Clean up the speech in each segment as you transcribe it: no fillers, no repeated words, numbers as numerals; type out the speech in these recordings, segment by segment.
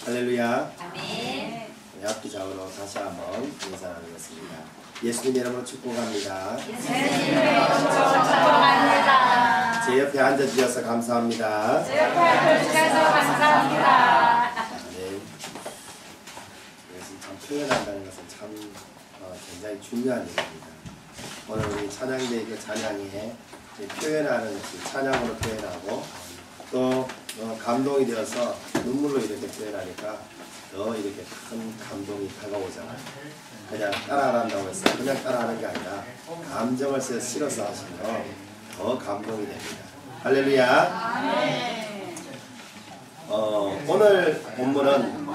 할렐루야. 아멘. 합기적으로 다시 한번 인사 나누겠습니다. 예수님 이름으로 축복합니다. 예수님의 이름으로 축복합니다. 제 옆에 앉아주셔서 감사합니다. 제 옆에 앉아주셔서 감사합니다. 네. 이것은 참 표현한다는 것은 참 굉장히 중요한 일입니다. 오늘 우리 찬양대 그 찬양에 표현하는 것이 찬양으로 표현하고 또 감동이 되어서 눈물로 이렇게 표현하니까 더 이렇게 큰 감동이 다가오잖아요. 그냥 따라한다고 해서 그냥 따라하는 게 아니라 감정을 실어서 하시면 더 감동이 됩니다. 할렐루야. 오늘 본문은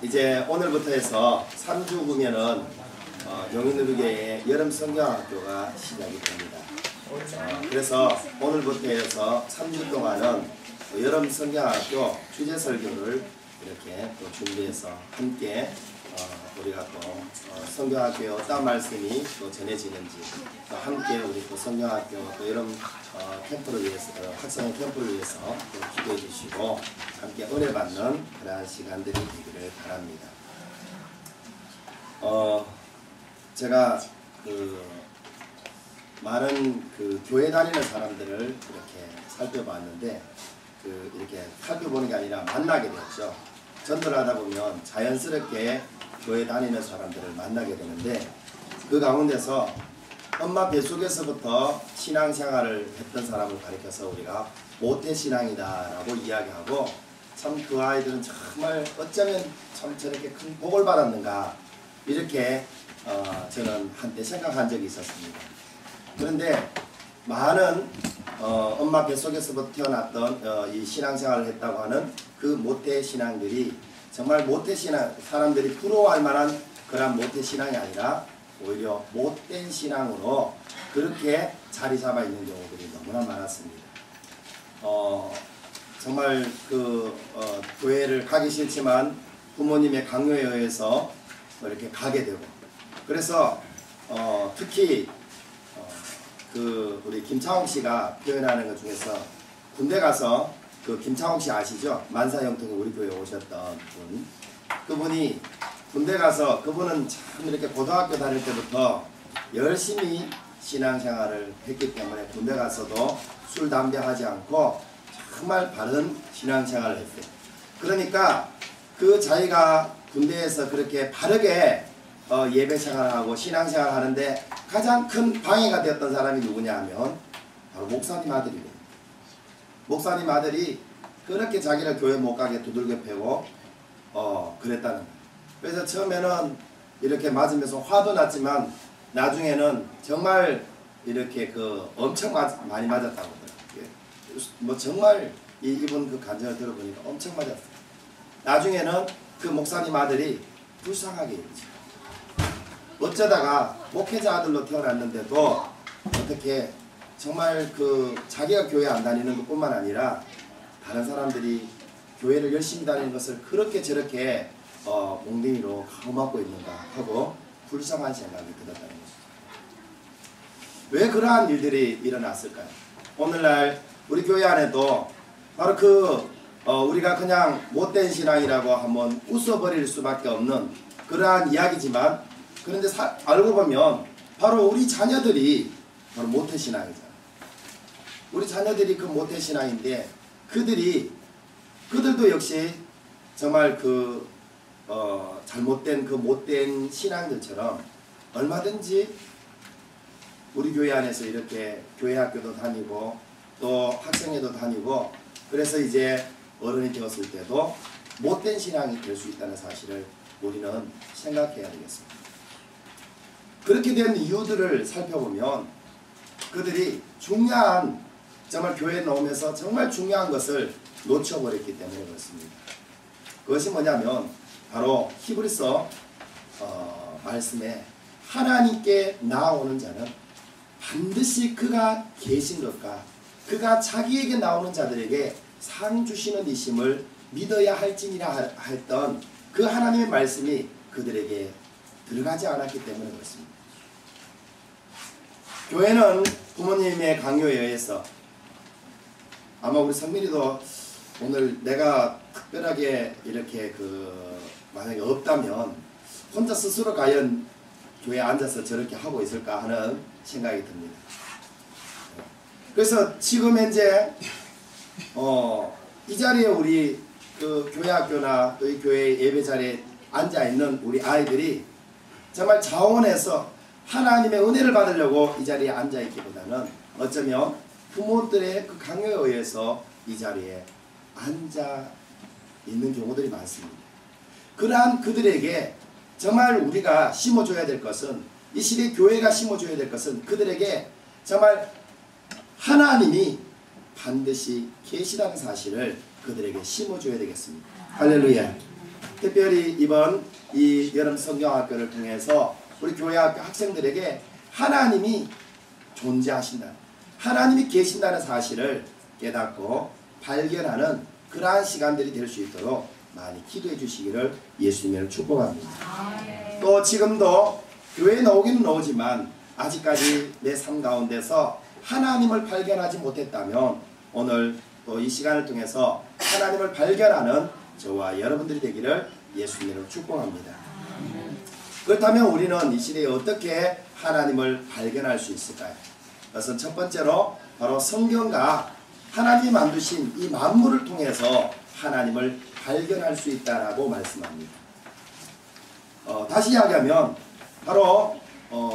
이제 오늘부터 해서 3주 후면은 용인누리교회의 여름 성경학교가 시작이 됩니다. 그래서 오늘부터 해서 3주 동안은 여름 성경학교 주제 설교를 이렇게 또 준비해서 함께 우리가 또 성경학교에 어떤 말씀이 또 전해지는지 또 함께 우리 또 성경학교 또 여름 캠프를 위해서 학생 캠프를 위해서 또 기도해 주시고 함께 은혜 받는 그러한 시간들이 되기를 바랍니다. 제가 많은 교회 다니는 사람들을 이렇게 살펴봤는데 이렇게 살펴보는 게 아니라 만나게 되었죠. 전도를 하다 보면 자연스럽게 교회 다니는 사람들을 만나게 되는데 그 가운데서 엄마 뱃속에서부터 신앙생활을 했던 사람을 가리켜서 우리가 모태신앙이다 라고 이야기하고 참 그 아이들은 정말 어쩌면 참 저렇게 큰 복을 받았는가 이렇게 저는 한때 생각한 적이 있었습니다. 그런데 많은 엄마 뱃속에서부터 태어났던 이 신앙생활을 했다고 하는 그 모태신앙들이 정말 모태신앙 사람들이 부러워할 만한 그런 모태신앙이 아니라 오히려 못된 신앙으로 그렇게 자리 잡아 있는 경우들이 너무나 많았습니다. 정말 교회를 가기 싫지만 부모님의 강요에 의해서 이렇게 가게 되고 그래서 특히 우리 김창옥 씨가 표현하는 것 중에서 군대 가서 김창옥 씨 아시죠? 만사형통에 우리 교회에 오셨던 분. 그분이 군대 가서 그분은 참 이렇게 고등학교 다닐 때부터 열심히 신앙생활을 했기 때문에 군대 가서도 술, 담배 하지 않고 정말 바른 신앙생활을 했어요. 그러니까 자기가 군대에서 그렇게 바르게 예배생활하고 신앙생활을 하는데 가장 큰 방해가 되었던 사람이 누구냐 하면 바로 목사님 아들이에요. 목사님 아들이 그렇게 자기를 교회 못 가게 두들겨 패고 그랬다는 거예요. 그래서 처음에는 이렇게 맞으면서 화도 났지만 나중에는 정말 이렇게 엄청 많이 맞았다고 하더라고요. 정말 이분 간증을 들어보니까 엄청 맞았어요. 나중에는 그 목사님 아들이 불쌍하게 이러죠. 어쩌다가 목회자 아들로 태어났는데도 어떻게 정말 자기가 교회 안 다니는 것뿐만 아니라 다른 사람들이 교회를 열심히 다니는 것을 그렇게 저렇게 몽둥이로 가로막고 있는가 하고 불쌍한 생각이 들었다는 것이죠. 왜 그러한 일들이 일어났을까요? 오늘날 우리 교회 안에도 바로 우리가 그냥 못된 신앙이라고 한번 웃어버릴 수밖에 없는 그러한 이야기지만 그런데 알고 보면 바로 우리 자녀들이 바로 모태신앙이잖아요. 우리 자녀들이 그 모태신앙인데 그들도 역시 정말 잘못된 못된 신앙들처럼 얼마든지 우리 교회 안에서 이렇게 교회 학교도 다니고 또 학생회도 다니고 그래서 이제 어른이 되었을 때도 못된 신앙이 될 수 있다는 사실을 우리는 생각해야 되겠습니다. 그렇게 된 이유들을 살펴보면 그들이 정말 교회에 나오면서 정말 중요한 것을 놓쳐버렸기 때문에 그렇습니다. 그것이 뭐냐면 바로 히브리서 말씀에 하나님께 나아오는 자는 반드시 그가 계신 것과 그가 자기에게 나오는 자들에게 상 주시는 이심을 믿어야 할지니라 했던 그 하나님의 말씀이 그들에게 들어가지 않았기 때문에 그렇습니다. 교회는 부모님의 강요에 의해서 아마 우리 성민이도 오늘 내가 특별하게 이렇게 만약에 없다면 혼자 스스로 과연 교회에 앉아서 저렇게 하고 있을까 하는 생각이 듭니다. 그래서 지금 현재 이 자리에 우리 그 교회 학교나 또 이 교회 예배 자리에 앉아 있는 우리 아이들이 정말 자원해서 하나님의 은혜를 받으려고 이 자리에 앉아 있기보다는 어쩌면 부모들의 그 강요에 의해서 이 자리에 앉아 있는 경우들이 많습니다. 그러한 그들에게 정말 우리가 심어줘야 될 것은, 이 시대 교회가 심어줘야 될 것은 그들에게 정말 하나님이 반드시 계시다는 사실을 그들에게 심어줘야 되겠습니다. 할렐루야. 특별히 이번 이 여름 성경학교를 통해서 우리 교회 학교 학생들에게 하나님이 존재하신다, 하나님이 계신다는 사실을 깨닫고 발견하는 그러한 시간들이 될 수 있도록 많이 기도해 주시기를 예수님을 축복합니다. 또 지금도 교회에 나오기는 나오지만 아직까지 내 삶 가운데서 하나님을 발견하지 못했다면 오늘 또 이 시간을 통해서 하나님을 발견하는 저와 여러분들이 되기를 예수님으로 축복합니다. 그렇다면 우리는 이 시대에 어떻게 하나님을 발견할 수 있을까요? 그것은 첫 번째로 바로 성경과 하나님이 만드신 이 만물을 통해서 하나님을 발견할 수 있다라고 말씀합니다. 다시 이야기하면 바로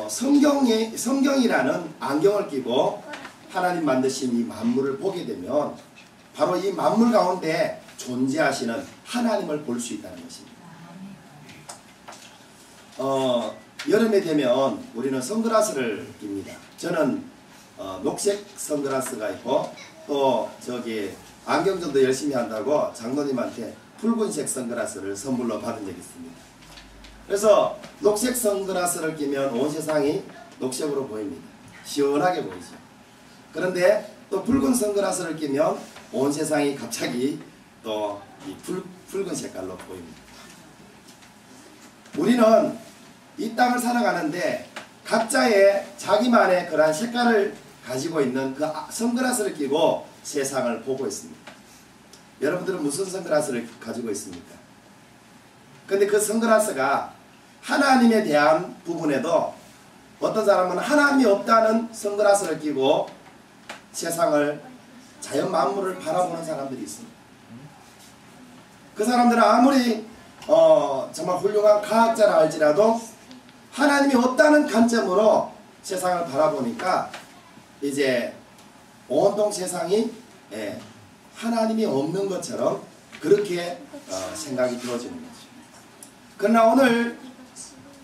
성경이라는 안경을 끼고 하나님 만드신 이 만물을 보게 되면 바로 이 만물 가운데 존재하시는 하나님을 볼 수 있다는 것입니다. 여름에 되면 우리는 선글라스를 낍니다. 저는 녹색 선글라스가 있고 또 저기 안경전도 열심히 한다고 장로님한테 붉은색 선글라스를 선물로 받은 적이 있습니다. 그래서 녹색 선글라스를 끼면 온 세상이 녹색으로 보입니다. 시원하게 보이죠. 그런데 또 붉은 선글라스를 끼면 온 세상이 갑자기 또 이 붉은 색깔로 보입니다. 우리는 이 땅을 살아가는데 각자의 자기만의 그러한 색깔을 가지고 있는 그 선글라스를 끼고 세상을 보고 있습니다. 여러분들은 무슨 선글라스를 가지고 있습니까? 근데 그 선글라스가 하나님에 대한 부분에도 어떤 사람은 하나님이 없다는 선글라스를 끼고 세상을, 자연 만물을 바라보는 사람들이 있습니다. 그 사람들은 아무리 정말 훌륭한 과학자라 할지라도 하나님이 없다는 관점으로 세상을 바라보니까 이제 온통 세상이 하나님이 없는 것처럼 그렇게 생각이 들어지는 거죠. 그러나 오늘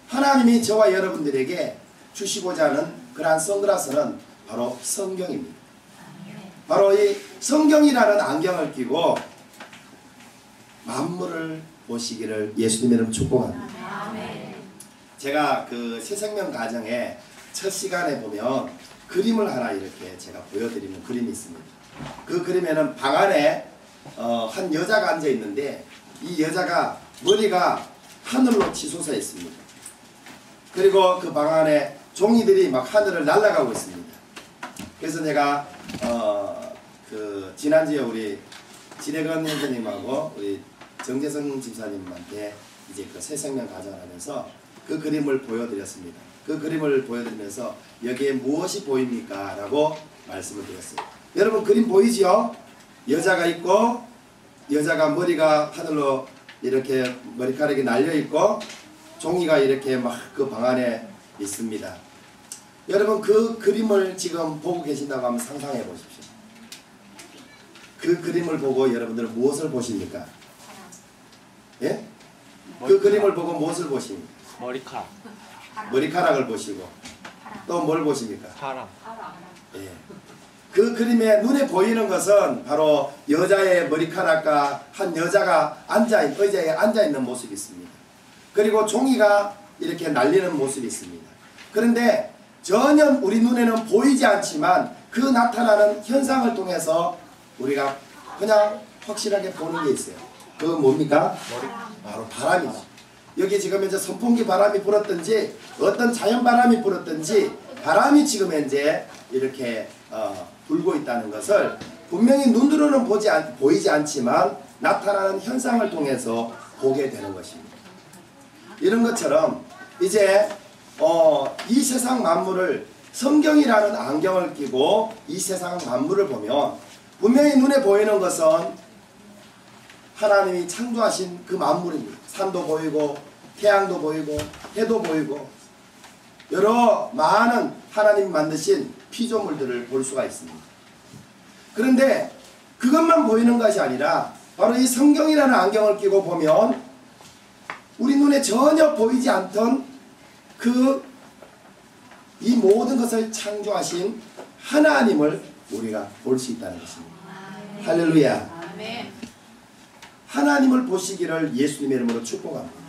하나님이 저와 여러분들에게 주시고자 하는 그러한 선글라스는 바로 성경입니다. 바로 이 성경이라는 안경을 끼고 만물을 보시기를 예수님의 이름으로 축복합니다. 제가 그 새생명 가정의 첫 시간에 보면 그림을 하나 이렇게 제가 보여드리는 그림이 있습니다. 그 그림에는 방 안에 한 여자가 앉아 있는데 이 여자가 머리가 하늘로 치솟아 있습니다. 그리고 그 방 안에 종이들이 막 하늘을 날아가고 있습니다. 그래서 제가 그 지난주에 우리 진해건 선생님하고 우리 정재성 집사님한테 이제 그 새생명 가정을 하면서 그 그림을 보여드렸습니다. 그 그림을 보여드리면서 여기에 무엇이 보입니까? 라고 말씀을 드렸어요. 여러분 그림 보이죠? 여자가 있고 여자가 머리가 하늘로 이렇게 머리카락이 날려있고 종이가 이렇게 막 그 방 안에 있습니다. 여러분 그 그림을 지금 보고 계신다고 하면 상상해 보십시오. 그 그림을 보고 여러분들은 무엇을 보십니까? 예? 그 그림을 보고 무엇을 보십니까? 머리카락. 머리카락을 보시고 또 뭘 보십니까? 사람. 예. 그 그림에 눈에 보이는 것은 바로 여자의 머리카락과 한 여자가 의자에 앉아있는 모습이 있습니다. 그리고 종이가 이렇게 날리는 모습이 있습니다. 그런데 전혀 우리 눈에는 보이지 않지만 그 나타나는 현상을 통해서 우리가 그냥 확실하게 보는 게 있어요. 그건 뭡니까? 바로 바람이다. 여기 지금 현재 선풍기 바람이 불었든지 어떤 자연 바람이 불었든지 바람이 지금 현재 이렇게 불고 있다는 것을 분명히 눈으로는 보이지 않지만 나타나는 현상을 통해서 보게 되는 것입니다. 이런 것처럼 이제 이 세상 만물을 성경이라는 안경을 끼고 이 세상 만물을 보면 분명히 눈에 보이는 것은 하나님이 창조하신 그 만물입니다. 산도 보이고 태양도 보이고 해도 보이고 여러 많은 하나님이 만드신 피조물들을 볼 수가 있습니다. 그런데 그것만 보이는 것이 아니라 바로 이 성경이라는 안경을 끼고 보면 우리 눈에 전혀 보이지 않던 이 모든 것을 창조하신 하나님을 우리가 볼 수 있다는 것입니다. 할렐루야. 하나님을 보시기를 예수님의 이름으로 축복합니다.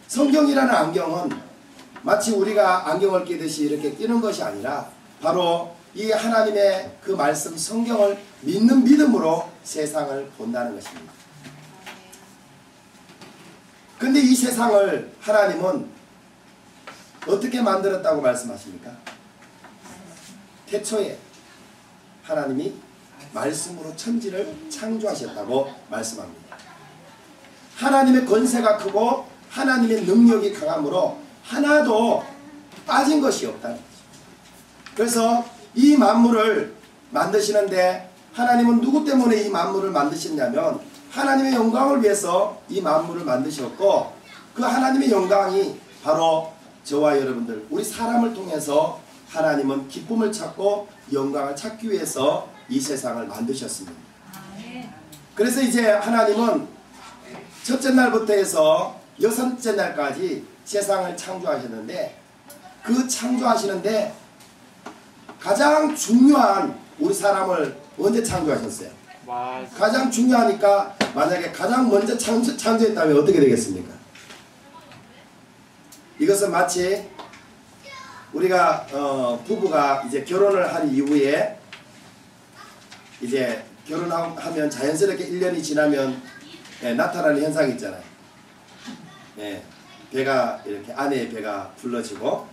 성경이라는 안경은 마치 우리가 안경을 끼듯이 이렇게 끼는 것이 아니라 바로 이 하나님의 그 말씀 성경을 믿는 믿음으로 세상을 본다는 것입니다. 근데 이 세상을 하나님은 어떻게 만들었다고 말씀하십니까? 태초에 하나님이 말씀으로 천지를 창조하셨다고 말씀합니다. 하나님의 권세가 크고 하나님의 능력이 강함으로 하나도 빠진 것이 없다는 거죠. 그래서 이 만물을 만드시는데 하나님은 누구 때문에 이 만물을 만드셨냐면 하나님의 영광을 위해서 이 만물을 만드셨고 그 하나님의 영광이 바로 저와 여러분들 우리 사람을 통해서 하나님은 기쁨을 찾고 영광을 찾기 위해서 이 세상을 만드셨습니다. 그래서 이제 하나님은 첫째 날부터 해서 여섯째 날까지 세상을 창조하셨는데 그 창조하시는데 가장 중요한 우리 사람을 언제 창조하셨어요? 가장 중요하니까 만약에 가장 먼저 창조했다면 어떻게 되겠습니까? 이것은 마치 우리가 부부가 이제 결혼을 한 이후에 이제 결혼하면 자연스럽게 1년이 지나면 나타나는 현상이 있잖아요. 배가 이렇게 아내의 배가 불러지고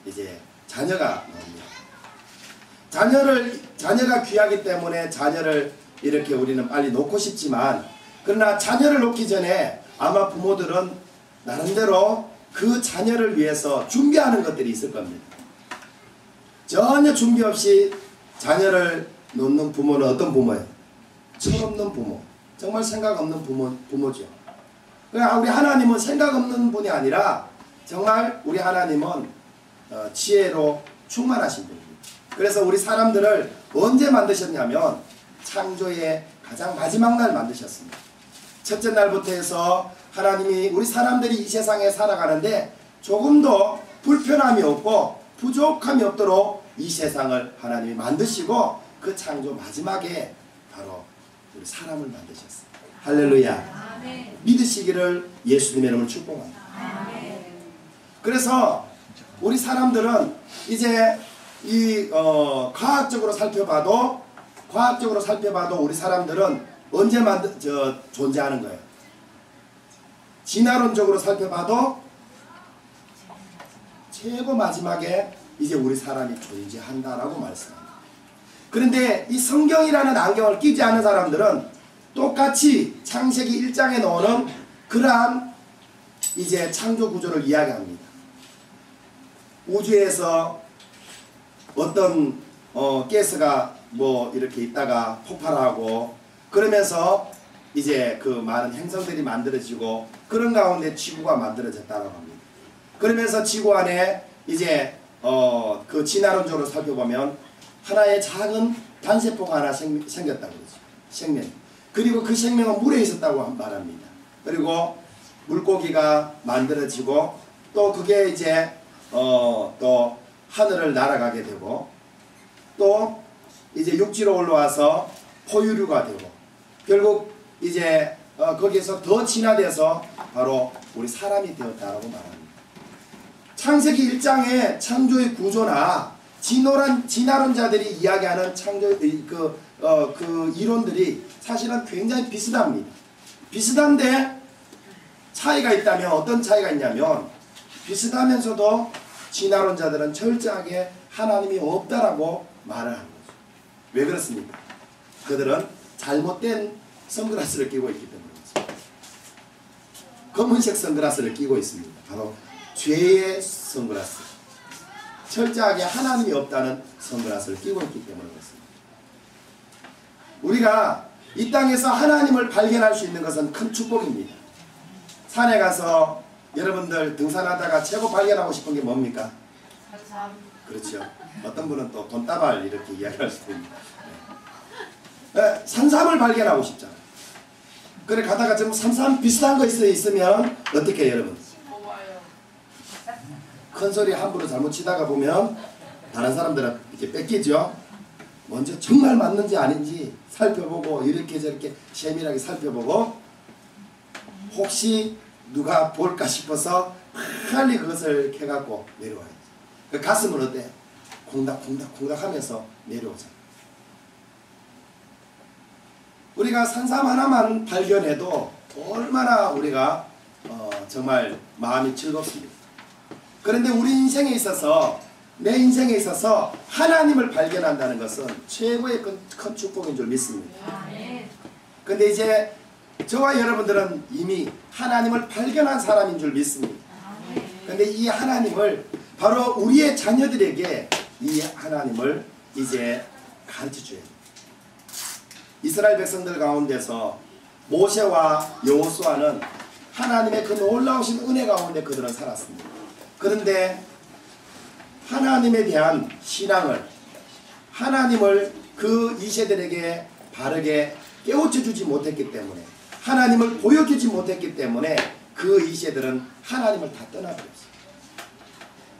이제 자녀가 나옵니다. 자녀가 귀하기 때문에 자녀를 이렇게 우리는 빨리 놓고 싶지만 그러나 자녀를 놓기 전에 아마 부모들은 나름대로 그 자녀를 위해서 준비하는 것들이 있을 겁니다. 전혀 준비 없이 자녀를 놓는 부모는 어떤 부모예요? 철없는 부모. 정말 생각 없는 부모죠. 그러니까 우리 하나님은 생각 없는 분이 아니라 정말 우리 하나님은 지혜로 충만하신 분입니다. 그래서 우리 사람들을 언제 만드셨냐면 창조의 가장 마지막 날 만드셨습니다. 첫째 날부터 해서 하나님이 우리 사람들이 이 세상에 살아가는데 조금도 불편함이 없고 부족함이 없도록 이 세상을 하나님이 만드시고 그 창조 마지막에 바로 우리 사람을 만드셨어요. 할렐루야. 아멘. 믿으시기를 예수님의 이름으로 축복합니다. 아멘. 그래서 우리 사람들은 이제 이 과학적으로 살펴봐도 우리 사람들은 언제 존재하는 거예요? 진화론적으로 살펴봐도 최고 마지막에 이제 우리 사람이 존재한다라고 말씀합니다. 그런데 이 성경이라는 안경을 끼지 않은 사람들은 똑같이 창세기 1장에 나오는 그러한 이제 창조 구조를 이야기합니다. 우주에서 어떤 가스가 뭐 이렇게 있다가 폭발하고 그러면서 이제 그 많은 행성들이 만들어지고 그런 가운데 지구가 만들어졌다고 합니다. 그러면서 지구 안에 이제 그 진화론적으로 살펴보면 하나의 작은 단세포가 하나 생겼다고 그러죠. 생명. 그리고 그 생명은 물에 있었다고 말합니다. 그리고 물고기가 만들어지고 또 그게 이제 또 하늘을 날아가게 되고 또 이제 육지로 올라와서 포유류가 되고 결국 이제 거기에서 더 진화돼서 바로 우리 사람이 되었다라고 말합니다. 창세기 1장의 창조의 구조나 진화론자들이 이야기하는 창조의 그 이론들이 사실은 굉장히 비슷합니다. 비슷한데 차이가 있다면 어떤 차이가 있냐면 비슷하면서도 진화론자들은 철저하게 하나님이 없다라고 말을 하는 거죠. 왜 그렇습니까? 그들은 잘못된 선글라스를 끼고 있기 때문에 그렇습니다. 검은색 선글라스를 끼고 있습니다. 바로 죄의 선글라스. 철저하게 하나님이 없다는 선글라스를 끼고 있기 때문에 그렇습니다. 우리가 이 땅에서 하나님을 발견할 수 있는 것은 큰 축복입니다. 산에 가서 여러분들 등산하다가 최고 발견하고 싶은 게 뭡니까? 그렇죠. 어떤 분은 또 돈다발 이렇게 이야기할 수도 있습니다. 네. 산삼을 발견하고 싶잖아요. 그래 가다가 좀 산삼 비슷한 거 있으면 어떻게 해요, 여러분? 큰 소리 함부로 잘못 치다가 보면 다른 사람들은 이렇게 뺏기죠. 먼저 정말 맞는지 아닌지 살펴보고 이렇게 저렇게 세밀하게 살펴보고 혹시 누가 볼까 싶어서 빨리 그것을 캐갖고 내려와야지. 그 가슴은 어때? 콩닥콩닥 하면서 내려오잖아. 우리가 산삼 하나만 발견해도 얼마나 우리가 정말 마음이 즐겁습니다. 그런데 우리 인생에 있어서 내 인생에 있어서 하나님을 발견한다는 것은 최고의 큰 축복인 줄 믿습니다. 근데 이제 저와 여러분들은 이미 하나님을 발견한 사람인 줄 믿습니다. 근데 이 하나님을 바로 우리의 자녀들에게 이 하나님을 이제 가르쳐 줘야 돼요. 이스라엘 백성들 가운데서 모세와 여호수아는 하나님의 그 놀라우신 은혜 가운데 그들은 살았습니다. 그런데 하나님에 대한 신앙을 하나님을 그 이세들에게 바르게 깨우쳐 주지 못했기 때문에 하나님을 보여주지 못했기 때문에 그 이세들은 하나님을 다 떠나버렸어요.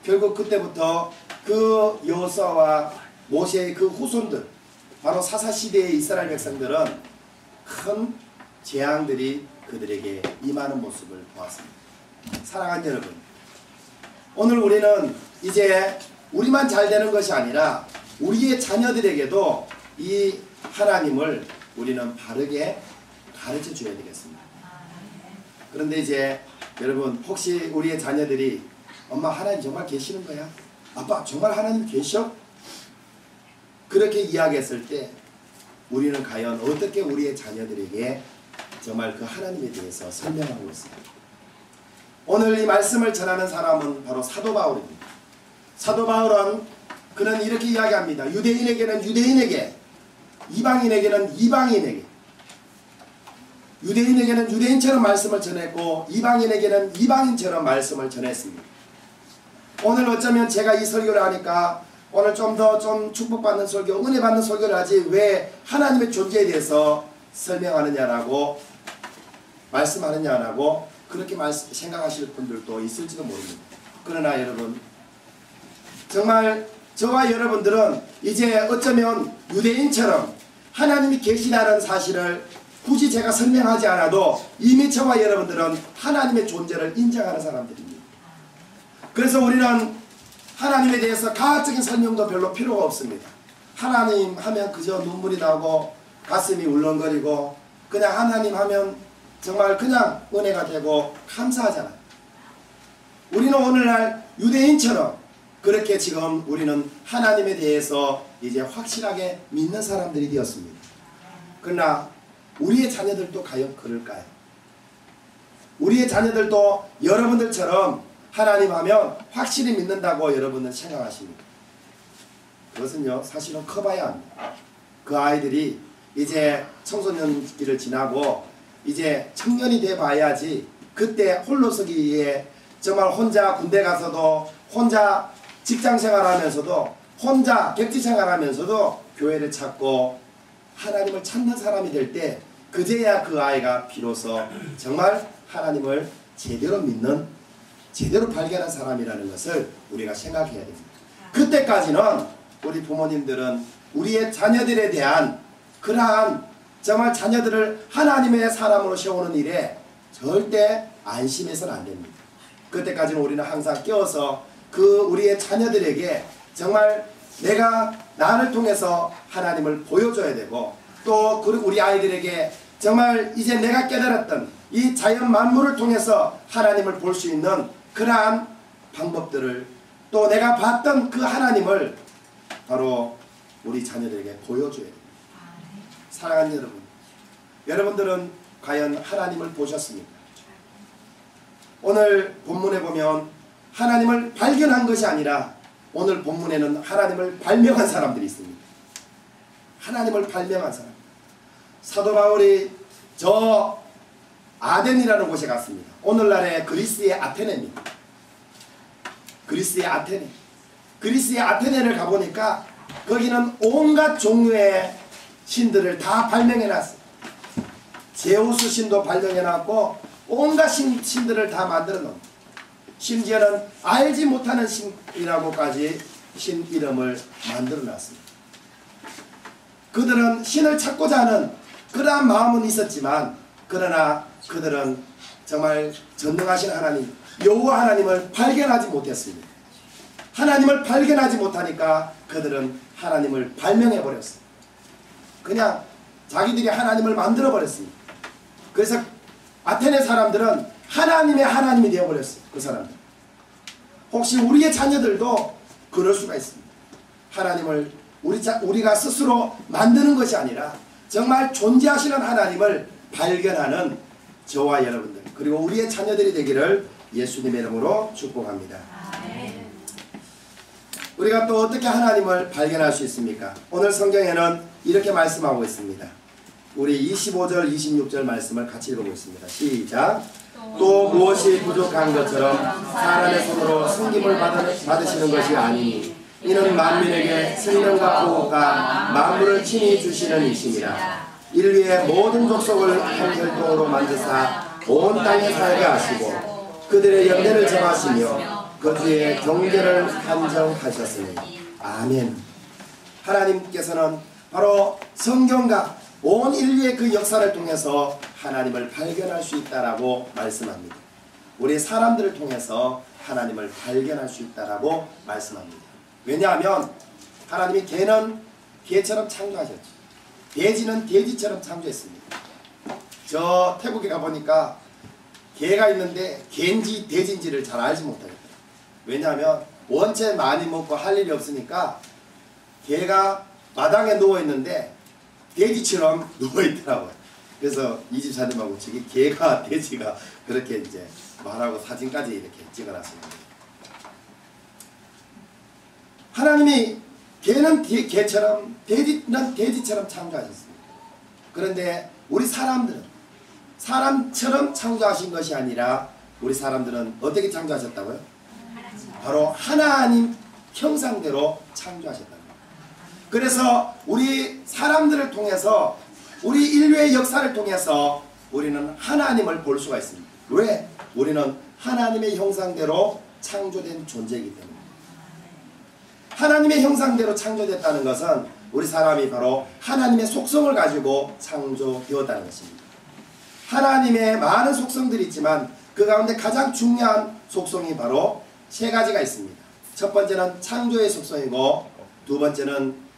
결국 그때부터 그 여호수아와 모세의 그 후손들 바로 사사시대의 이스라엘 백성들은 큰 재앙들이 그들에게 임하는 모습을 보았습니다. 사랑하는 여러분, 오늘 우리는 이제 우리만 잘 되는 것이 아니라 우리의 자녀들에게도 이 하나님을 우리는 바르게 가르쳐 줘야 되겠습니다. 그런데 이제 여러분, 혹시 우리의 자녀들이 엄마 하나님 정말 계시는 거야? 아빠 정말 하나님 계셔? 그렇게 이야기했을 때 우리는 과연 어떻게 우리의 자녀들에게 정말 그 하나님에 대해서 설명하고 있습니다. 오늘 이 말씀을 전하는 사람은 바로 사도 바울입니다. 사도 바울은 그는 이렇게 이야기합니다. 유대인에게는 유대인에게, 이방인에게는 이방인에게, 유대인에게는 유대인처럼 말씀을 전했고 이방인에게는 이방인처럼 말씀을 전했습니다. 오늘 어쩌면 제가 이 설교를 하니까 오늘 좀 더 좀 축복받는 설교, 은혜 받는 설교를 하지 왜 하나님의 존재에 대해서 설명하느냐라고 말씀하느냐라고 그렇게 생각하실 분들도 있을지도 모릅니다. 그러나 여러분, 정말 저와 여러분들은 이제 어쩌면 유대인처럼 하나님이 계시다는 사실을 굳이 제가 설명하지 않아도 이미 저와 여러분들은 하나님의 존재를 인정하는 사람들입니다. 그래서 우리는 하나님에 대해서 과학적인 설명도 별로 필요가 없습니다. 하나님 하면 그저 눈물이 나고 가슴이 울렁거리고 그냥 하나님 하면 정말 그냥 은혜가 되고 감사하잖아요. 우리는 오늘날 유대인처럼 그렇게 지금 우리는 하나님에 대해서 이제 확실하게 믿는 사람들이 되었습니다. 그러나 우리의 자녀들도 과연 그럴까요? 우리의 자녀들도 여러분들처럼 하나님 하면 확실히 믿는다고 여러분은 생각하십니까? 그것은요, 사실은 커봐야 합니다. 그 아이들이 이제 청소년기를 지나고 이제 청년이 돼 봐야지 그때 홀로 서기에 정말 혼자 군대 가서도 혼자 직장 생활하면서도 혼자 객지 생활하면서도 교회를 찾고 하나님을 찾는 사람이 될 때 그제야 그 아이가 비로소 정말 하나님을 제대로 믿는 제대로 발견한 사람이라는 것을 우리가 생각해야 됩니다. 그때까지는 우리 부모님들은 우리의 자녀들에 대한 그러한 정말 자녀들을 하나님의 사람으로 세우는 일에 절대 안심해서는 안 됩니다. 그때까지는 우리는 항상 깨워서 그 우리의 자녀들에게 정말 내가 나를 통해서 하나님을 보여줘야 되고 또 그리고 우리 아이들에게 정말 이제 내가 깨달았던 이 자연 만물을 통해서 하나님을 볼 수 있는 그러한 방법들을 또 내가 봤던 그 하나님을 바로 우리 자녀들에게 보여줘야 됩니다. 사랑하는 여러분, 여러분들은 과연 하나님을 보셨습니까? 오늘 본문에 보면 하나님을 발견한 것이 아니라 오늘 본문에는 하나님을 발명한 사람들이 있습니다. 하나님을 발명한 사람. 사도 바울이 저 아덴이라는 곳에 갔습니다. 오늘날의 그리스의 아테네입니다. 그리스의 아테네. 그리스의 아테네를 가보니까 거기는 온갖 종류의 신들을 다 발명해놨어요. 제우스 신도 발명해놨고 온갖 신들을 다 만들어놓은, 심지어는 알지 못하는 신이라고까지 신 이름을 만들어놨습니다. 그들은 신을 찾고자 하는 그러한 마음은 있었지만 그러나 그들은 정말 전능하신 하나님 여호와 하나님을 발견하지 못했습니다. 하나님을 발견하지 못하니까 그들은 하나님을 발명해버렸어요. 그냥 자기들이 하나님을 만들어버렸습니다. 그래서 아테네 사람들은 하나님의 하나님이 되어버렸어요. 그 사람들. 혹시 우리의 자녀들도 그럴 수가 있습니다. 하나님을 우리가 스스로 만드는 것이 아니라 정말 존재하시는 하나님을 발견하는 저와 여러분들 그리고 우리의 자녀들이 되기를 예수님의 이름으로 축복합니다. 우리가 또 어떻게 하나님을 발견할 수 있습니까? 오늘 성경에는 이렇게 말씀하고 있습니다. 우리 25절 26절 말씀을 같이 읽어보겠습니다. 시작. 또 무엇이 부족한 것처럼 사람의 손으로 섬김을 받으시는 것이 아니니 이는 만민에게 생명과 구원과 만물을 친히 주시는 이심이라. 인류의 모든 족속을 한 혈통으로 만드사 온 땅에 살게 하시고 그들의 연대를 정하시며 그들의 경계를 한정하셨으니. 아멘. 하나님께서는 바로 성경과 온 인류의 그 역사를 통해서 하나님을 발견할 수 있다라고 말씀합니다. 우리 사람들을 통해서 하나님을 발견할 수 있다라고 말씀합니다. 왜냐하면 하나님이 개는 개처럼 창조하셨죠. 돼지는 돼지처럼 창조했습니다. 저 태국에 가보니까 개가 있는데 개인지 돼지인지를 잘 알지 못하겠더라고요. 왜냐하면 원체 많이 먹고 할 일이 없으니까 개가 마당에 누워있는데 돼지처럼 누워있더라고요. 그래서 이 집사님하고 저기 개가 돼지가 그렇게 이제 말하고 사진까지 이렇게 찍어놨습니다. 하나님이 개는 개처럼 돼지는 돼지처럼 창조하셨습니다. 그런데 우리 사람들은 사람처럼 창조하신 것이 아니라 우리 사람들은 어떻게 창조하셨다고요? 바로 하나님 형상대로 창조하셨다고요. 그래서 우리 사람들을 통해서 우리 인류의 역사를 통해서 우리는 하나님을 볼 수가 있습니다. 왜? 우리는 하나님의 형상대로 창조된 존재이기 때문에. 하나님의 형상대로 창조됐다는 것은 우리 사람이 바로 하나님의 속성을 가지고 창조되었다는 것입니다. 하나님의 많은 속성들이 있지만 그 가운데 가장 중요한 속성이 바로 세 가지가 있습니다. 첫 번째는 창조의 속성이고 두 번째는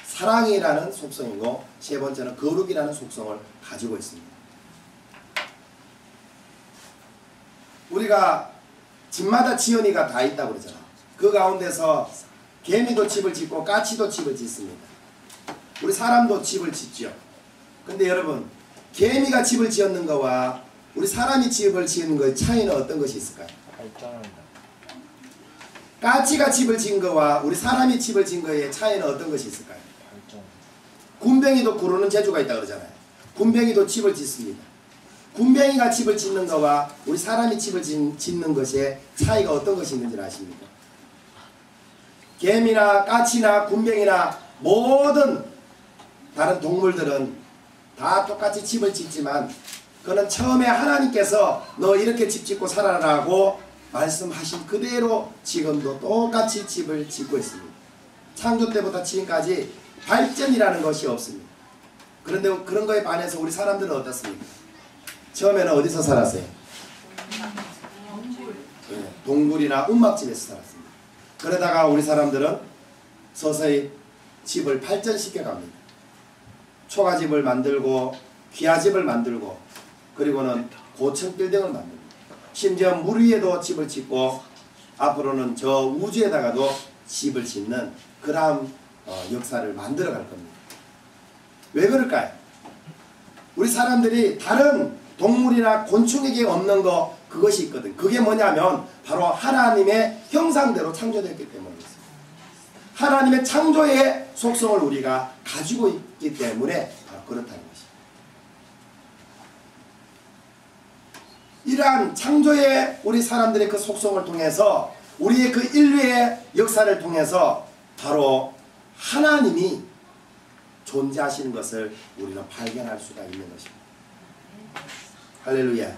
사랑이라는 속성이고 세 번째는 거룩이라는 속성을 가지고 있습니다. 우리가 집마다 지연이가 다 있다고 그러잖아요. 그 가운데서 개미도 집을 짓고 까치도 집을 짓습니다. 우리 사람도 집을 짓죠. 근데 여러분 개미가 집을 지었는 거와 우리 사람이 집을 지은 거의 차이는 어떤 것이 있을까요? 까치가 집을 지은 거와 우리 사람이 집을 지은 거의 차이는 어떤 것이 있을까요? 군뱅이도 구르는 재주가 있다 그러잖아요. 군뱅이도 집을 짓습니다. 군뱅이가 집을 짓는 거와 우리 사람이 집을 짓는 것의 차이가 어떤 것이 있는지 아십니까? 개미나 까치나 군뱅이나 모든 다른 동물들은 다 똑같이 집을 짓지만 그는 처음에 하나님께서 너 이렇게 집 짓고 살아라고 말씀하신 그대로 지금도 똑같이 집을 짓고 있습니다. 창조 때부터 지금까지 발전이라는 것이 없습니다. 그런데 그런 거에 반해서 우리 사람들은 어떻습니까? 처음에는 어디서 살았어요? 네, 동굴이나 움막집에서 살았습니다. 그러다가 우리 사람들은 서서히 집을 발전시켜 갑니다. 초가집을 만들고 귀하집을 만들고 그리고는 고층 빌딩을 만듭니다. 심지어 물 위에도 집을 짓고 앞으로는 저 우주에다가도 집을 짓는 그러한 역사를 만들어 갈 겁니다. 왜 그럴까요? 우리 사람들이 다른 동물이나 곤충에게 없는 거 그것이 있거든. 그게 뭐냐면 바로 하나님의 형상대로 창조되었기 때문에 있습니다. 하나님의 창조의 속성을 우리가 가지고 있기 때문에 바로 그렇다는 것입니다. 이러한 창조의 우리 사람들의 그 속성을 통해서 우리의 그 인류의 역사를 통해서 바로 하나님이 존재하시는 것을 우리는 발견할 수가 있는 것입니다. 할렐루야.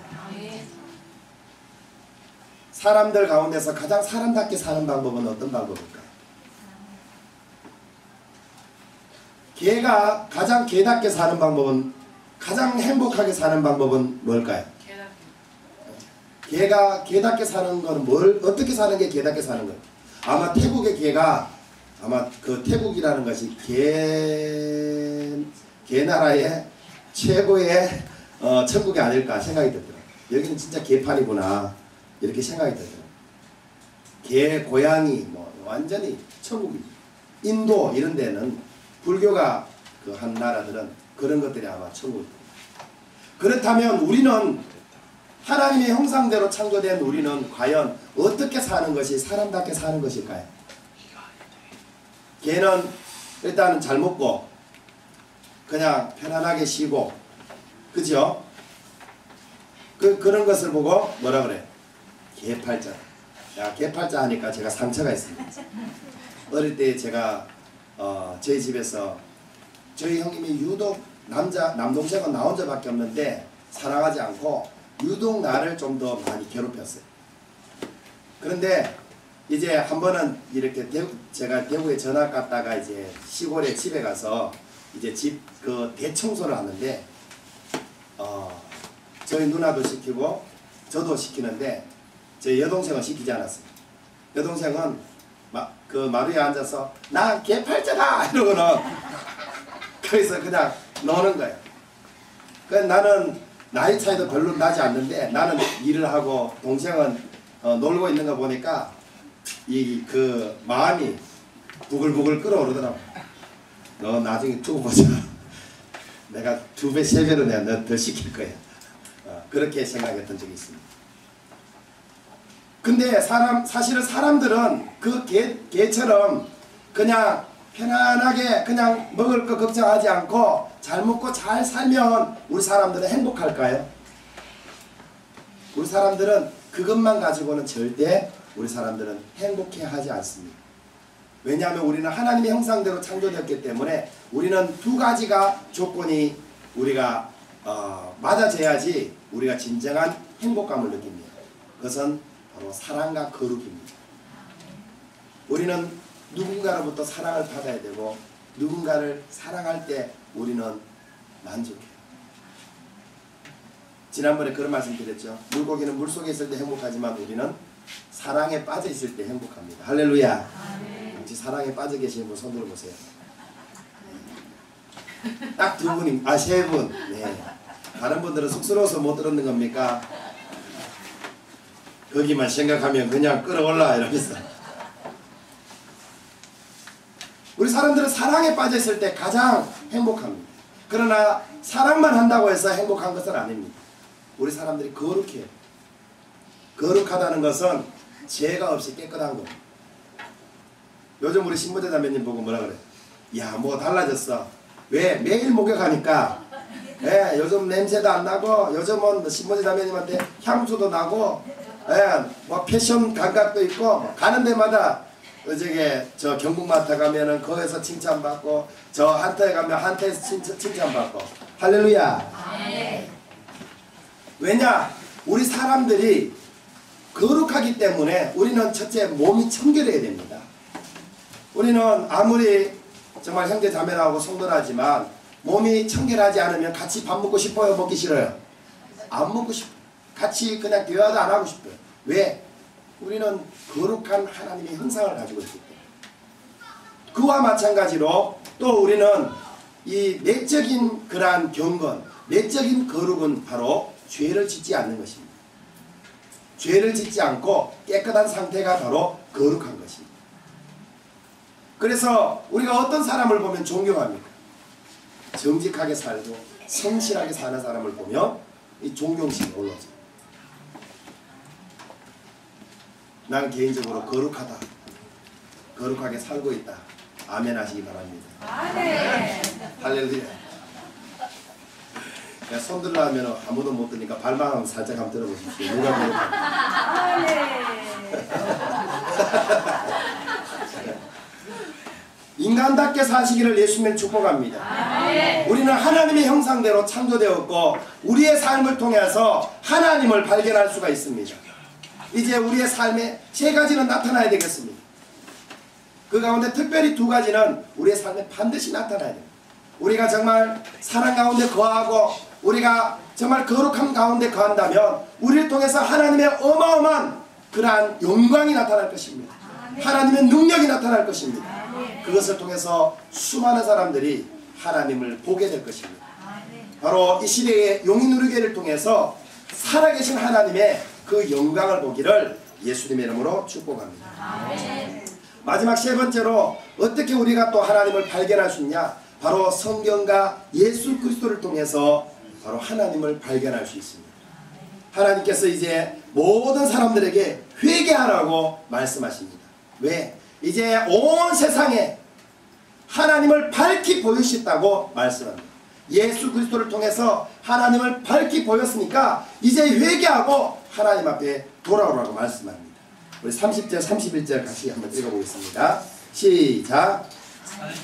사람들 가운데서 가장 사람답게 사는 방법은 어떤 방법일까요? 개가 가장 개답게 사는 방법은, 가장 행복하게 사는 방법은 뭘까요? 개가 개답게 사는 거는 어떻게 사는 게 개답게 사는 거예요? 아마 태국의 개가, 아마 그 태국이라는 것이 개나라의 최고의 천국이 아닐까 생각이 들더라고요. 여기는 진짜 개판이구나 이렇게 생각이 들더라고요. 개, 고양이 뭐 완전히 천국이죠. 인도 이런 데는 불교가 그 한 나라들은 그런 것들이 아마 천국입니다. 그렇다면 우리는 하나님의 형상대로 창조된 우리는 과연 어떻게 사는 것이 사람답게 사는 것일까요? 개는 일단은 잘 먹고 그냥 편안하게 쉬고, 그죠? 그런 것을 보고 뭐라 그래? 개팔자. 야, 개팔자 하니까 제가 상처가 있습니다. 어릴 때 제가 저희 집에서 저희 형님이 유독 남동생은 나 혼자밖에 없는데 사랑하지 않고 유독 나를 좀 더 많이 괴롭혔어요. 그런데 이제 한 번은 이렇게 제가 대구에 전학 갔다가 이제 시골에 집에 가서 이제 집 그 대청소를 하는데 저희 누나도 시키고 저도 시키는데 제 여동생은 시키지 않았어요. 여동생은 그 마루에 앉아서 나 개팔자다 이러고는 거기서 그냥 노는 거예요. 그래서 나는 나이 차이도 별로 나지 않는데 나는 일을 하고 동생은 놀고 있는 거 보니까 이 그 마음이 부글부글 끓어오르더라고. 너 나중에 두고 보자. 내가 2배, 3배로 내가 너 더 시킬 거야. 그렇게 생각했던 적이 있습니다. 근데 사실은 사람들은 그 개처럼 그냥 편안하게 그냥 먹을 거 걱정하지 않고 잘 먹고 잘 살면 우리 사람들은 행복할까요? 우리 사람들은 그것만 가지고는 절대 우리 사람들은 행복해하지 않습니다. 왜냐하면 우리는 하나님의 형상대로 창조되었기 때문에 우리는 두 가지가 조건이 우리가 맞아져야지 우리가 진정한 행복감을 느낍니다. 그것은 바로 사랑과 거룩입니다. 우리는 누군가로부터 사랑을 받아야 되고 누군가를 사랑할 때 우리는 만족해요. 지난번에 그런 말씀 드렸죠. 물고기는 물속에 있을 때 행복하지만 우리는 사랑에 빠져 있을 때 행복합니다. 할렐루야. 혹시 사랑에 빠져 계시는 분 손 들어보세요. 딱 2분이, 3분. 네. 다른 분들은 쑥스러워서 못 들었는 겁니까? 거기만 생각하면 그냥 끌어올라 이러면서. 우리 사람들은 사랑에 빠져 있을 때 가장 행복합니다. 그러나 사랑만 한다고 해서 행복한 것은 아닙니다. 우리 사람들이 거룩해요. 거룩하다는 것은 죄가 없이 깨끗한 겁니다. 요즘 우리 신부대 자매님 보고 뭐라 그래? 야, 뭐 달라졌어. 왜? 매일 목욕하니까. 예, 요즘 냄새도 안 나고 요즘은 신부대 자매님한테 향수도 나고, 예, 뭐 패션 감각도 있고 가는 데마다 저 경북마트 가면은 거기서 칭찬받고 저 한터에 가면 한터에서 칭찬받고. 할렐루야. 네. 왜냐? 우리 사람들이 거룩하기 때문에 우리는 첫째 몸이 청결해야 됩니다. 우리는 아무리 정말 형제 자매라고 성도라지만 몸이 청결하지 않으면 같이 밥 먹고 싶어요? 먹기 싫어요? 안 먹고 싶어요. 같이 그냥 대화도 안 하고 싶어요. 왜? 우리는 거룩한 하나님의 형상을 가지고 있기 때문에. 그와 마찬가지로 또 우리는 이 내적인 그러한 경건, 내적인 거룩은 바로 죄를 짓지 않는 것입니다. 죄를 짓지 않고 깨끗한 상태가 바로 거룩한 것입니다. 그래서 우리가 어떤 사람을 보면 존경합니까? 정직하게 살고 성실하게 사는 사람을 보면 이 존경심이 올라오죠. 난 개인적으로 거룩하다, 거룩하게 살고 있다. 아멘 하시기 바랍니다. 아멘. 할렐루야. 손 들라 하면 아무도 못 드니까 발만 한번 살짝 한번 들어보십시오. 누가 거룩한가? 아멘. 인간답게 사시기를 예수님을 축복합니다. 아멘. 우리는 하나님의 형상대로 창조되었고 우리의 삶을 통해서 하나님을 발견할 수가 있습니다. 이제 우리의 삶에 세 가지는 나타나야 되겠습니다. 그 가운데 특별히 두 가지는 우리의 삶에 반드시 나타나야 됩니다. 우리가 정말 사랑 가운데 거하고 우리가 정말 거룩함 가운데 거한다면 우리를 통해서 하나님의 어마어마한 그러한 영광이 나타날 것입니다. 하나님의 능력이 나타날 것입니다. 그것을 통해서 수많은 사람들이 하나님을 보게 될 것입니다. 바로 이 시대의 용인 우리교회를 통해서 살아계신 하나님의 그 영광을 보기를 예수님의 이름으로 축복합니다. 마지막 세 번째로 어떻게 우리가 또 하나님을 발견할 수 있냐? 바로 성경과 예수 그리스도를 통해서 바로 하나님을 발견할 수 있습니다. 하나님께서 이제 모든 사람들에게 회개하라고 말씀하십니다. 왜? 이제 온 세상에 하나님을 밝히 보이셨다고 말씀합니다. 예수 그리스도를 통해서 하나님을 밝히 보였으니까 이제 회개하고 하나님 앞에 돌아오라고 말씀합니다. 우리 30절 31절 같이 한번 읽어보겠습니다. 시작.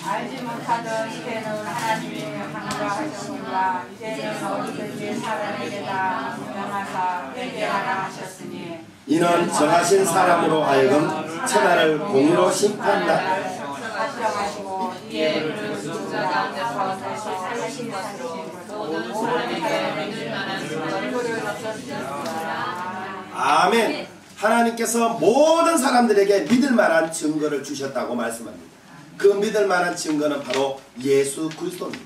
알지 못하던 이제는 하나님이 강구하셨으니까 이제는 어디든지 사람에게다 명하사 회개하라 하셨으니 이는 정하신 사람으로 하여금 천하를 공의로 심판하라. 하시고 이에 그 죽자 가운데서 다시 살리신 것으로 모든 사람에게 믿을 만한 얼굴을 덮어주셨습니다. 아멘. 하나님께서 모든 사람들에게 믿을 만한 증거를 주셨다고 말씀합니다. 그 믿을 만한 증거는 바로 예수 그리스도입니다.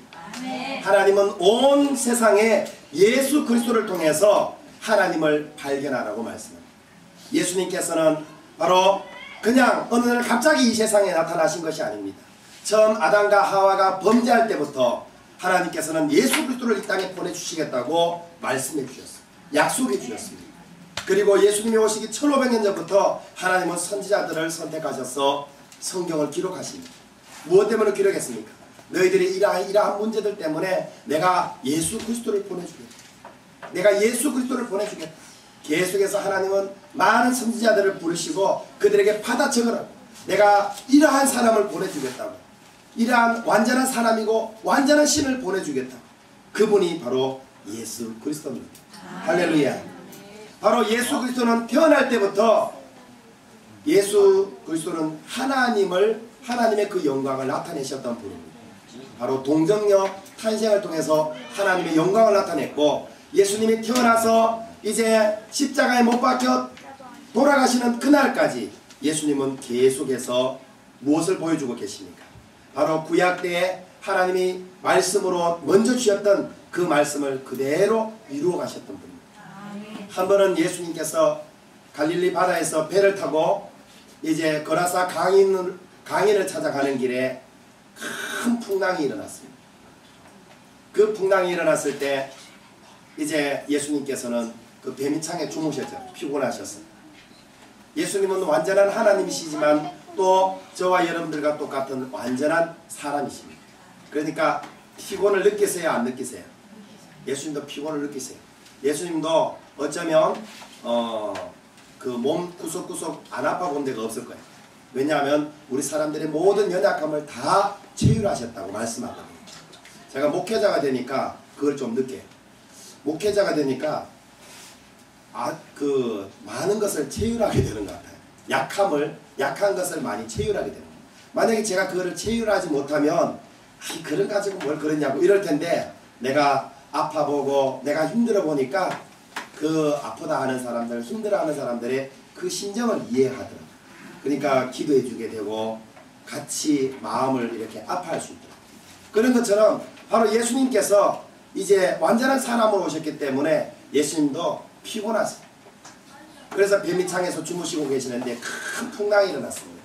하나님은 온 세상에 예수 그리스도를 통해서 하나님을 발견하라고 말씀합니다. 예수님께서는 바로 그냥 어느 날 갑자기 이 세상에 나타나신 것이 아닙니다. 처음 아담과 하와가 범죄할 때부터 하나님께서는 예수 그리스도를 이 땅에 보내주시겠다고 말씀해 주셨습니다. 약속해 주셨습니다. 그리고 예수님이 오시기 1500년 전부터 하나님은 선지자들을 선택하셔서 성경을 기록하십니다. 무엇 때문에 기록했습니까? 너희들이 이러한 문제들 때문에 내가 예수 그리스도를 보내주겠다. 내가 예수 그리스도를 보내주겠다. 계속해서 하나님은 많은 선지자들을 부르시고 그들에게 받아 적으라고. 내가 이러한 사람을 보내주겠다고. 이러한 완전한 사람이고 완전한 신을 보내주겠다. 그분이 바로 예수 그리스도입니다. 할렐루야. 바로 예수 그리스도는 태어날 때부터 예수 그리스도는 하나님의 그 영광을 나타내셨던 분입니다. 바로 동정녀 탄생을 통해서 하나님의 영광을 나타냈고 예수님이 태어나서 이제 십자가에 못 박혀 돌아가시는 그날까지 예수님은 계속해서 무엇을 보여주고 계십니까? 바로 구약 때에 하나님이 말씀으로 먼저 주셨던 그 말씀을 그대로 이루어 가셨던 분입니다. 한 번은 예수님께서 갈릴리 바다에서 배를 타고 이제 거라사 강인을 찾아가는 길에 큰 풍랑이 일어났습니다. 그 풍랑이 일어났을 때 이제 예수님께서는 그 배 밑창에 주무셨죠. 피곤하셨어요. 예수님은 완전한 하나님이시지만 또 저와 여러분들과 똑같은 완전한 사람이십니다. 그러니까 피곤을 느끼세요? 안 느끼세요? 예수님도 피곤을 느끼세요. 예수님도 어쩌면 그 몸 구석구석 안 아파 본 데가 없을 거예요. 왜냐하면 우리 사람들의 모든 연약함을 다 체휼하셨다고 말씀하거든요. 제가 목회자가 되니까 그걸 좀 느껴요. 목회자가 되니까 많은 것을 체휼하게 되는 것 같아요. 약한 것을 많이 체휼하게 되는 거예요. 만약에 제가 그거를 체휼하지 못하면 그런 가지고 뭘 그러냐고 이럴 텐데 내가 아파보고 내가 힘들어 보니까 그 아프다 하는 사람들, 힘들어하는 사람들의 그 심정을 이해하더라고요. 그러니까 기도해 주게 되고 같이 마음을 이렇게 아파할 수 있더라고요. 그런 것처럼 바로 예수님께서 이제 완전한 사람으로 오셨기 때문에 예수님도 피곤하세요. 그래서 배 밑창에서 주무시고 계시는데 큰 풍랑이 일어났습니다.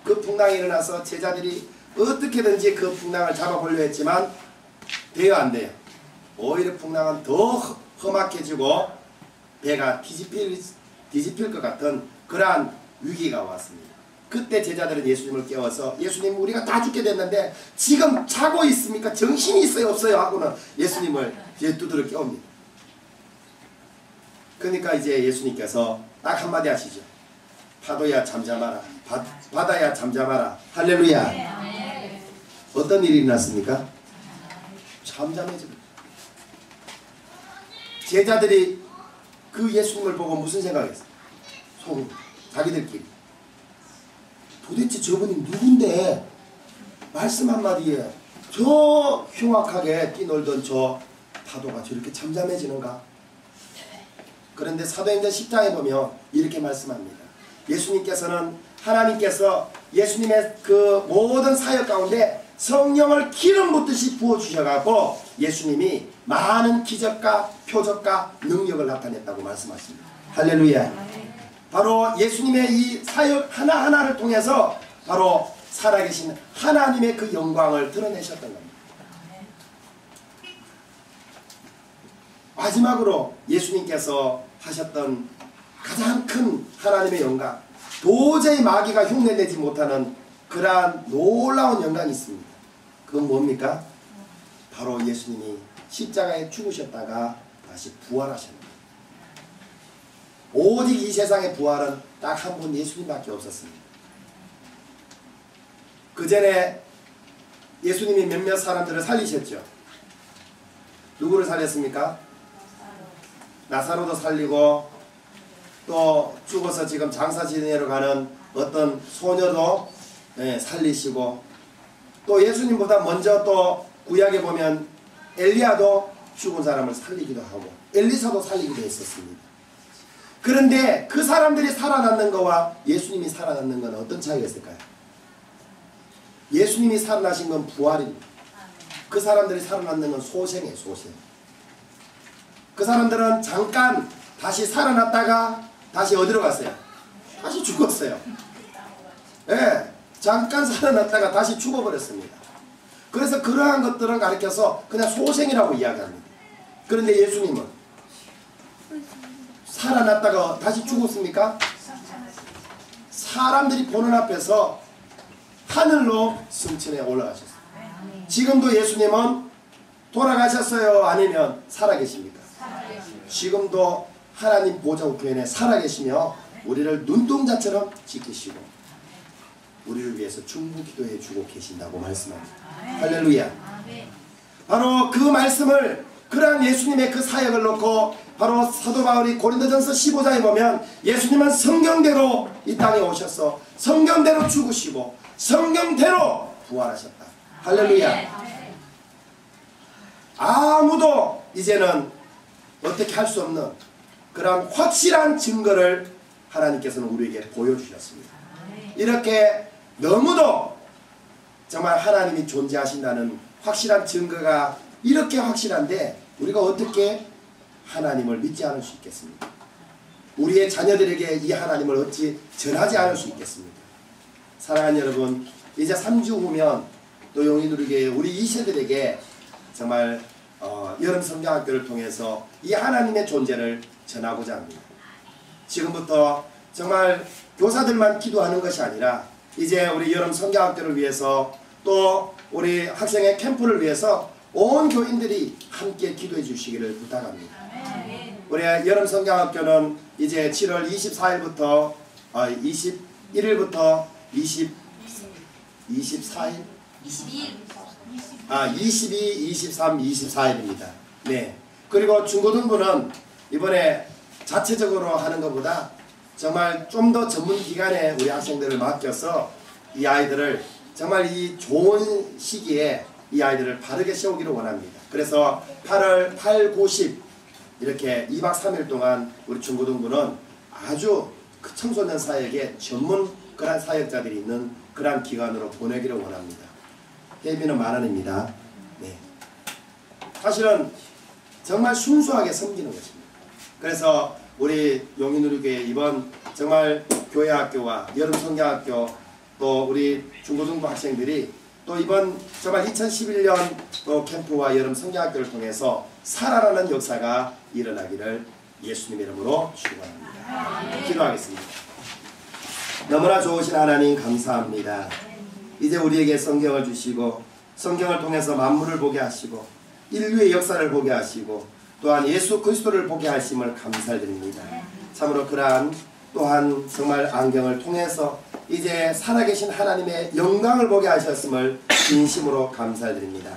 그 풍랑이 일어나서 제자들이 어떻게든지 그 풍랑을 잡아보려 했지만 돼요, 안 돼요? 오히려 풍랑은 더 험악해지고 배가 뒤집힐 것 같은 그러한 위기가 왔습니다. 그때 제자들은 예수님을 깨워서 예수님 우리가 다 죽게 됐는데 지금 자고 있습니까? 정신이 있어요 없어요? 하고는 예수님을 이제 두드려 깨웁니다. 그러니까 이제 예수님께서 딱 한마디 하시죠. 파도야 잠잠하라. 바다야 잠잠하라. 할렐루야. 어떤 일이 일어났습니까? 잠잠해집니다. 제자들이 그 예수님을 보고 무슨 생각했어요? 속으로 자기들끼리 도대체 저분이 누군데 말씀 한마디에 저 흉악하게 뛰놀던 저 파도가 저렇게 잠잠해지는가? 그런데 사도행전 10장에 보면 이렇게 말씀합니다. 예수님께서는 하나님께서 예수님의 그 모든 사역 가운데 성령을 기름 붓듯이 부어주셔가지고 예수님이 많은 기적과 표적과 능력을 나타냈다고 말씀하십니다. 할렐루야. 바로 예수님의 이 사역 하나하나를 통해서 바로 살아계신 하나님의 그 영광을 드러내셨던 겁니다. 마지막으로 예수님께서 하셨던 가장 큰 하나님의 영광, 도저히 마귀가 흉내내지 못하는 그러한 놀라운 영광이 있습니다. 그건 뭡니까? 바로 예수님이 십자가에 죽으셨다가 다시 부활하셨습니다. 오직 이 세상의 부활은 딱 한 분 예수님밖에 없었습니다. 그 전에 예수님이 몇몇 사람들을 살리셨죠. 누구를 살렸습니까? 나사로도 살리고 또 죽어서 지금 장사 지내러 가는 어떤 소녀도 살리시고 또 예수님보다 먼저 또 구약에 보면 엘리야도 죽은 사람을 살리기도 하고 엘리사도 살리기도 했었습니다. 그런데 그 사람들이 살아났는 것과 예수님이 살아났는 건 어떤 차이가 있을까요? 예수님이 살아나신 건 부활입니다. 그 사람들이 살아났는 건 소생이에요. 소생. 그 사람들은 잠깐 다시 살아났다가 다시 어디로 갔어요? 다시 죽었어요. 예, 잠깐 살아났다가 다시 죽어버렸습니다. 그래서 그러한 것들을 가리켜서 그냥 소생이라고 이야기합니다. 그런데 예수님은 살아났다가 다시 죽었습니까? 사람들이 보는 앞에서 하늘로 승천해 올라가셨어요. 지금도 예수님은 돌아가셨어요? 아니면 살아계십니까? 지금도 하나님 보좌 우편에 살아계시며 우리를 눈동자처럼 지키시고 우리를 위해서 충분 기도해 주고 계신다고 말씀합니다. 할렐루야. 바로 그 말씀을 그러한 예수님의 그 사역을 놓고 바로 사도 바울이 고린도전서 15장에 보면 예수님은 성경대로 이 땅에 오셔서 성경대로 죽으시고 성경대로 부활하셨다. 할렐루야. 아무도 이제는 어떻게 할 수 없는 그런 확실한 증거를 하나님께서는 우리에게 보여주셨습니다. 이렇게 너무도 정말 하나님이 존재하신다는 확실한 증거가 이렇게 확실한데 우리가 어떻게 하나님을 믿지 않을 수 있겠습니까? 우리의 자녀들에게 이 하나님을 어찌 전하지 않을 수 있겠습니까? 사랑하는 여러분, 이제 3주 후면 또 용인우리교회 우리 2세들에게 정말 여름 성경학교를 통해서 이 하나님의 존재를 전하고자 합니다. 지금부터 정말 교사들만 기도하는 것이 아니라 이제 우리 여름 성경학교를 위해서 또 우리 학생의 캠프를 위해서 온 교인들이 함께 기도해 주시기를 부탁합니다. 우리 여름 성경학교는 이제 7월 24일부터 21일부터 24일 22, 23, 24일입니다. 네. 그리고 중고등부는 이번에 자체적으로 하는 것보다 정말 좀 더 전문 기관에 우리 학생들을 맡겨서 이 아이들을 정말 이 좋은 시기에 이 아이들을 바르게 세우기를 원합니다. 그래서 8월 8, 9, 10 이렇게 2박 3일 동안 우리 중고등부는 아주 그 청소년 사역에 전문 그런 사역자들이 있는 그런 기관으로 보내기를 원합니다. 회비는 10,000원입니다. 네. 사실은 정말 순수하게 섬기는 것입니다. 그래서 우리 용인우리교회 이번 정말 교회학교와 여름성경학교 또 우리 중고등부 학생들이 또 이번 정말 2011년 또 캠프와 여름성경학교를 통해서 살아나는 역사가 일어나기를 예수님 이름으로 축원합니다. 기도하겠습니다. 너무나 좋으신 하나님 감사합니다. 이제 우리에게 성경을 주시고 성경을 통해서 만물을 보게 하시고 인류의 역사를 보게 하시고 또한 예수 그리스도를 보게 하심을 감사드립니다. 참으로 그러한 또한 정말 안경을 통해서 이제 살아계신 하나님의 영광을 보게 하셨음을 진심으로 감사드립니다.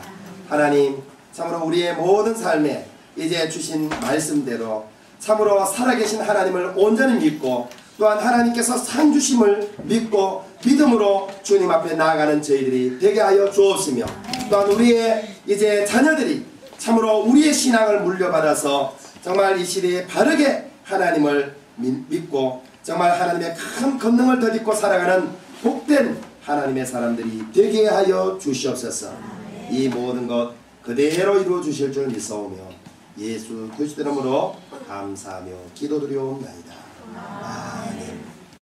하나님 참으로 우리의 모든 삶에 이제 주신 말씀대로 참으로 살아계신 하나님을 온전히 믿고 또한 하나님께서 상 주심을 믿고 믿음으로 주님 앞에 나아가는 저희들이 되게 하여 주옵시며 또한 우리의 이제 자녀들이 참으로 우리의 신앙을 물려받아서 정말 이 시대에 바르게 하나님을 믿고 정말 하나님의 큰 권능을 덧입고 살아가는 복된 하나님의 사람들이 되게 하여 주시옵소서. 이 모든 것 그대로 이루어 주실 줄 믿사오며 예수 그리스도 이름으로 감사하며 기도드리옵나이다.